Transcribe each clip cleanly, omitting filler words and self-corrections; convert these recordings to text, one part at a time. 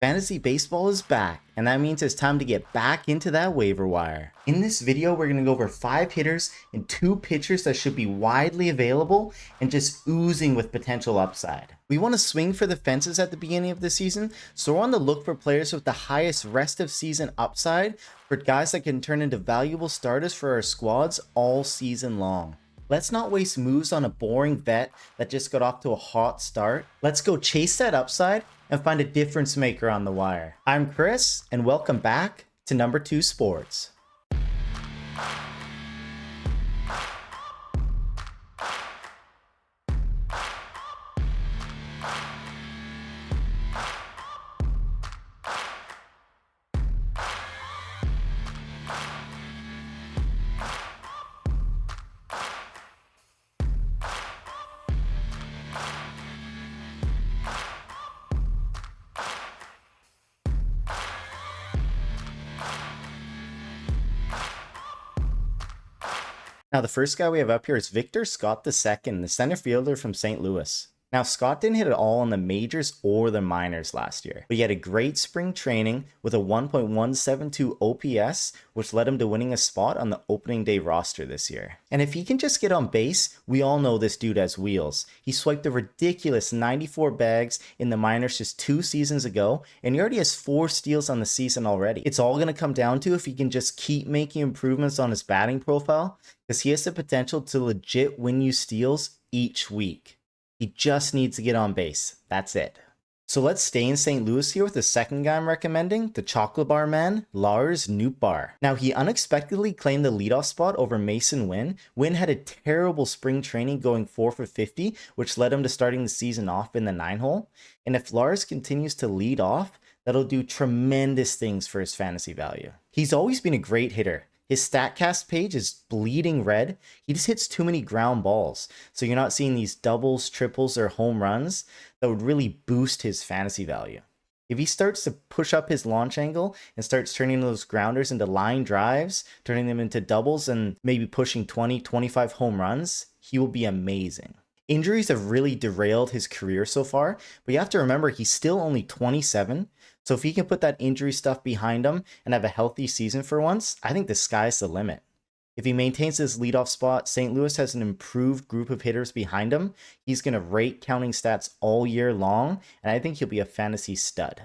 Fantasy baseball is back, and that means it's time to get back into that waiver wire. In this video, we're going to go over 5 hitters and 2 pitchers that should be widely available and just oozing with potential upside. We want to swing for the fences at the beginning of the season, so we're on the look for players with the highest rest of season upside, for guys that can turn into valuable starters for our squads all season long. Let's not waste moves on a boring vet that just got off to a hot start. Let's go chase that upside and find a difference maker on the wire. I'm Chris, and welcome back to Number 2 Sports. Now, the first guy we have up here is Victor Scott II, the center fielder from St. Louis. Now, Scott didn't hit it all in the majors or the minors last year, but he had a great spring training with a 1.172 OPS, which led him to winning a spot on the opening day roster this year. And if he can just get on base, we all know this dude has wheels. He swiped a ridiculous 94 bags in the minors just 2 seasons ago, and he already has 4 steals on the season already. It's all going to come down to if he can just keep making improvements on his batting profile, because he has the potential to legit win you steals each week. He just needs to get on base. That's it. So let's stay in St. Louis here with the second guy I'm recommending, the chocolate bar man, Lars Nootbaar. Now, he unexpectedly claimed the leadoff spot over Mason Wynn. Wynn had a terrible spring training going 4 for 50, which led him to starting the season off in the 9-hole. And if Lars continues to lead off, that'll do tremendous things for his fantasy value. He's always been a great hitter. His StatCast page is bleeding red. He just hits too many ground balls. So you're not seeing these doubles, triples, or home runs that would really boost his fantasy value. If he starts to push up his launch angle and starts turning those grounders into line drives, turning them into doubles, and maybe pushing 20, 25 home runs, he will be amazing. Injuries have really derailed his career so far, but you have to remember he's still only 27. So if he can put that injury stuff behind him and have a healthy season for once, I think the sky's the limit. If he maintains his leadoff spot, St. Louis has an improved group of hitters behind him. He's going to rate counting stats all year long, and I think he'll be a fantasy stud.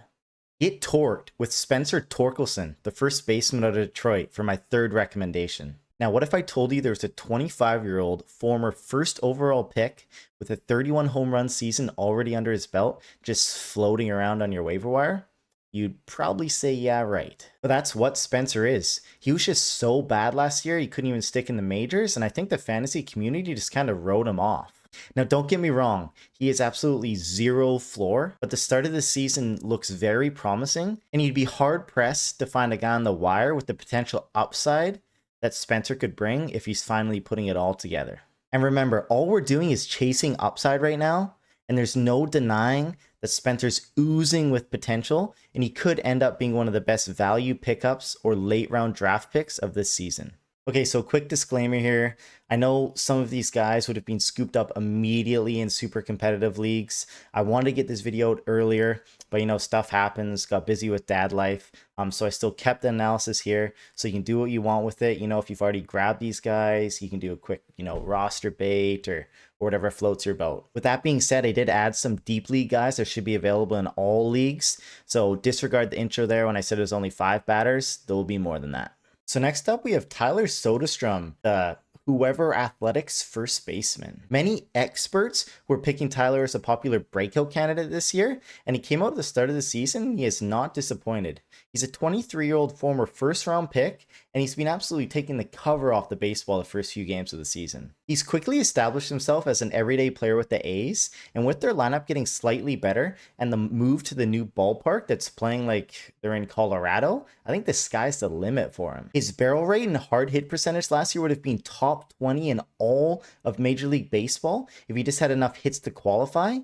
Get torqued with Spencer Torkelson, the first baseman of Detroit, for my third recommendation. Now, what if I told you there's a 25-year-old former first overall pick with a 31 home run season already under his belt, just floating around on your waiver wire? You'd probably say, yeah, right. But that's what Spencer is. He was just so bad last year, he couldn't even stick in the majors, and I think the fantasy community just kind of wrote him off. Now, don't get me wrong, he is absolutely zero floor, but the start of the season looks very promising, and you'd be hard-pressed to find a guy on the wire with the potential upside that Spencer could bring if he's finally putting it all together. And remember, all we're doing is chasing upside right now, and there's no denying that Spencer's oozing with potential, and he could end up being one of the best value pickups or late round draft picks of this season. Okay, so quick disclaimer here. I know some of these guys would have been scooped up immediately in super competitive leagues. I wanted to get this video out earlier, but stuff happens, got busy with dad life. So I still kept the analysis here, so you can do what you want with it. If you've already grabbed these guys, you can do a quick, roster bait or whatever floats your boat. With that being said, I did add some deep league guys that should be available in all leagues. So disregard the intro there when I said it was only 5 batters. There will be more than that. So next up, we have Tyler Soderstrom, the Whoever Athletics first baseman. Many experts were picking Tyler as a popular breakout candidate this year, and he came out at the start of the season. He is not disappointed. He's a 23-year-old former first-round pick, and he's been absolutely taking the cover off the baseball the first few games of the season. He's quickly established himself as an everyday player with the A's, and with their lineup getting slightly better and the move to the new ballpark that's playing like they're in Colorado, I think the sky's the limit for him. His barrel rate and hard hit percentage last year would have been top 20 in all of Major League Baseball if he just had enough hits to qualify.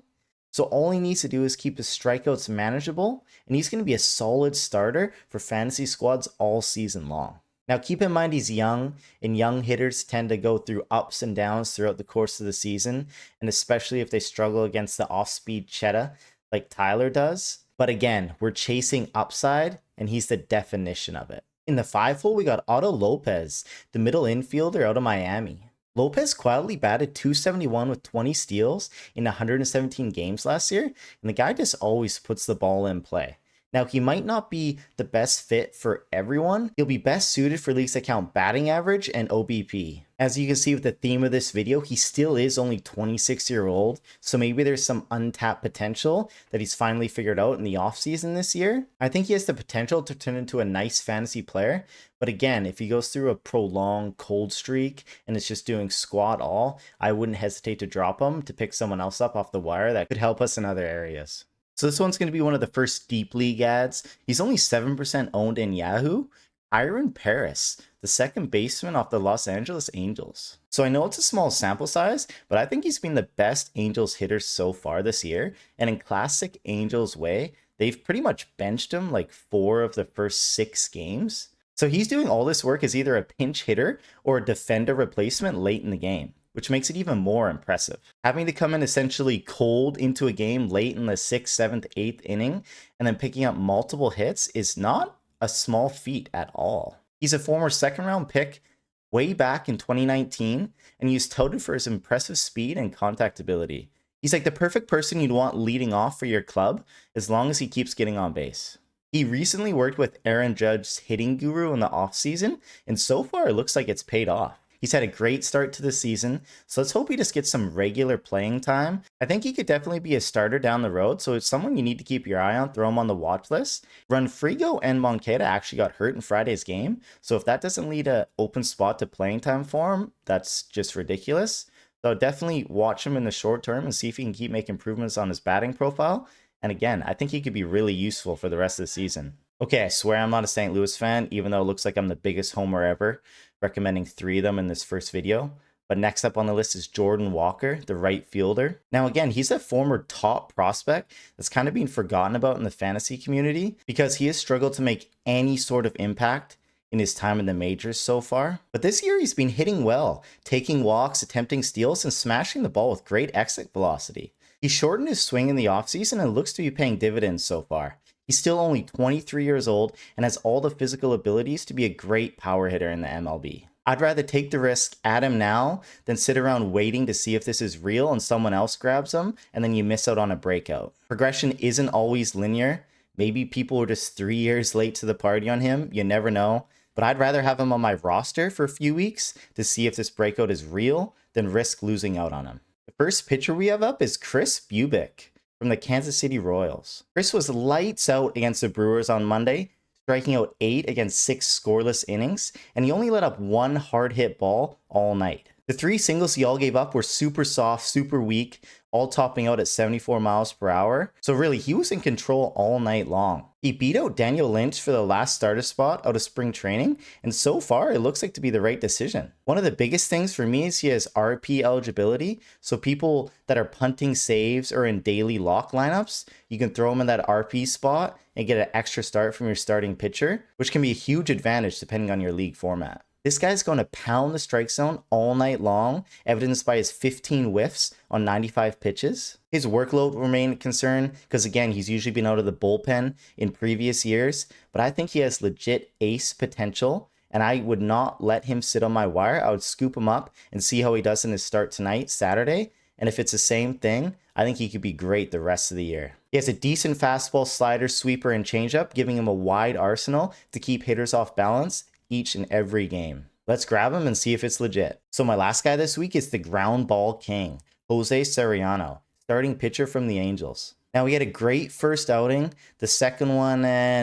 So all he needs to do is keep his strikeouts manageable, and he's going to be a solid starter for fantasy squads all season long. Now, keep in mind he's young, and young hitters tend to go through ups and downs throughout the course of the season, and especially if they struggle against the off-speed cheetah like Tyler does. But again, we're chasing upside, and he's the definition of it. In the 5-hole, we got Otto Lopez, the middle infielder out of Miami. Lopez quietly batted .271 with 20 steals in 117 games last year, and the guy just always puts the ball in play. Now, he might not be the best fit for everyone. He'll be best suited for leagues that count batting average and OBP. As you can see with the theme of this video, he still is only 26-year-old, so maybe there's some untapped potential that he's finally figured out in the offseason this year. I think he has the potential to turn into a nice fantasy player, but again, if he goes through a prolonged cold streak and it's just doing squat all, I wouldn't hesitate to drop him to pick someone else up off the wire that could help us in other areas. So this one's going to be one of the first deep league ads. He's only 7% owned in Yahoo. Iron Paris, the second baseman off the Los Angeles Angels. So I know it's a small sample size, but I think he's been the best Angels hitter so far this year. And in classic Angels way, they've pretty much benched him like 4 of the first 6 games. So he's doing all this work as either a pinch hitter or a defender replacement late in the game, which makes it even more impressive. Having to come in essentially cold into a game late in the 6th, 7th, 8th inning, and then picking up multiple hits is not a small feat at all. He's a former 2nd round pick way back in 2019, and he's touted for his impressive speed and contact ability. He's like the perfect person you'd want leading off for your club, as long as he keeps getting on base. He recently worked with Aaron Judge's hitting guru in the offseason, and so far it looks like it's paid off. He's had a great start to the season, so let's hope he just gets some regular playing time. I think he could definitely be a starter down the road, so it's someone you need to keep your eye on, throw him on the watch list. Runfrigo and Moncada actually got hurt in Friday's game, so if that doesn't lead an open spot to playing time for him, that's just ridiculous. So definitely watch him in the short term and see if he can keep making improvements on his batting profile. And again, I think he could be really useful for the rest of the season. Okay, I swear I'm not a St. Louis fan, even though it looks like I'm the biggest homer ever, recommending 3 of them in this first video. But next up on the list is Jordan Walker, the right fielder. Now again, he's a former top prospect that's kind of being forgotten about in the fantasy community because he has struggled to make any sort of impact in his time in the majors so far. But this year he's been hitting well, taking walks, attempting steals, and smashing the ball with great exit velocity. He shortened his swing in the offseason and looks to be paying dividends so far. He's still only 23 years old and has all the physical abilities to be a great power hitter in the MLB. I'd rather take the risk, add him now, than sit around waiting to see if this is real and someone else grabs him and then you miss out on a breakout. Progression isn't always linear. Maybe people were just 3 years late to the party on him. You never know. But I'd rather have him on my roster for a few weeks to see if this breakout is real than risk losing out on him. The first pitcher we have up is Kris Bubic from the Kansas City Royals. Kris was lights out against the Brewers on Monday, striking out 8 against 6 scoreless innings, and he only let up 1 hard hit ball all night. The 3 singles he all gave up were super soft, super weak, all topping out at 74 miles per hour. So really, he was in control all night long. He beat out Daniel Lynch for the last starter spot out of spring training, and so far it looks like to be the right decision. One of the biggest things for me is he has RP eligibility, so people that are punting saves or in daily lock lineups, you can throw him in that RP spot and get an extra start from your starting pitcher, which can be a huge advantage depending on your league format. This guy's going to pound the strike zone all night long, evidenced by his 15 whiffs on 95 pitches. His workload will remain a concern because, again, he's usually been out of the bullpen in previous years, but I think he has legit ace potential, and I would not let him sit on my wire. I would scoop him up and see how he does in his start tonight, Saturday, and if it's the same thing, I think he could be great the rest of the year. He has a decent fastball, slider, sweeper, and changeup, giving him a wide arsenal to keep hitters off balance each and every game. Let's grab him and see if it's legit. So my last guy this week is the ground ball king, Jose Soriano, starting pitcher from the Angels. Now, he had a great first outing. The second one,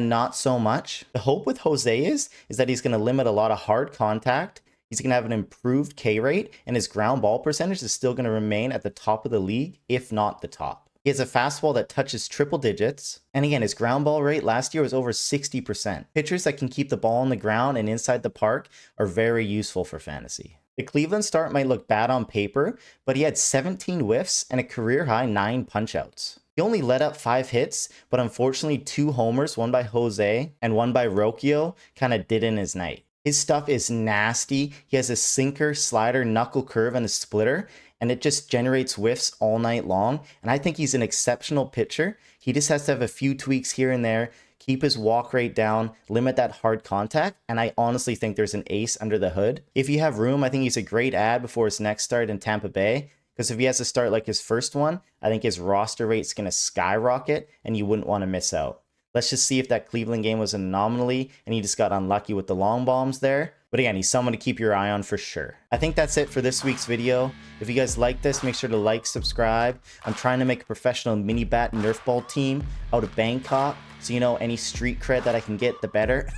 not so much. The hope with Jose is that he's going to limit a lot of hard contact. He's going to have an improved K rate, and his ground ball percentage is still going to remain at the top of the league, if not the top. He has a fastball that touches triple digits. And again, his ground ball rate last year was over 60%. Pitchers that can keep the ball on the ground and inside the park are very useful for fantasy. The Cleveland start might look bad on paper, but he had 17 whiffs and a career-high 9 punch-outs. He only let up 5 hits, but unfortunately 2 homers, one by Jose and one by Rocchio, kind of did in his night. His stuff is nasty. He has a sinker, slider, knuckle curve, and a splitter, and it just generates whiffs all night long. And I think he's an exceptional pitcher. He just has to have a few tweaks here and there, keep his walk rate down, limit that hard contact, and I honestly think there's an ace under the hood. If you have room, I think he's a great add before his next start in Tampa Bay, because if he has to start like his first one, I think his roster rate's going to skyrocket, and you wouldn't want to miss out. Let's just see if that Cleveland game was an anomaly and he just got unlucky with the long bombs there. But again, he's someone to keep your eye on for sure. I think that's it for this week's video. If you guys like this, make sure to like, subscribe. I'm trying to make a professional mini bat Nerf ball team out of Bangkok. So, you know, any street cred that I can get, the better.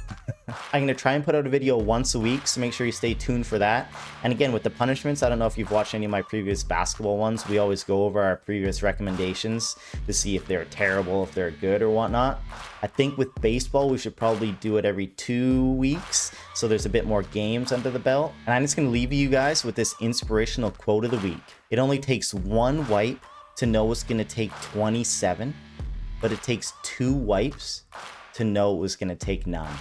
I'm going to try and put out a video once a week, so make sure you stay tuned for that. And again, with the punishments, I don't know if you've watched any of my previous basketball ones. We always go over our previous recommendations to see if they're terrible, if they're good or whatnot. I think with baseball, we should probably do it every 2 weeks, so there's a bit more games under the belt. And I'm just going to leave you guys with this inspirational quote of the week. It only takes one wipe to know it's going to take 27, but it takes 2 wipes to know it was going to take none.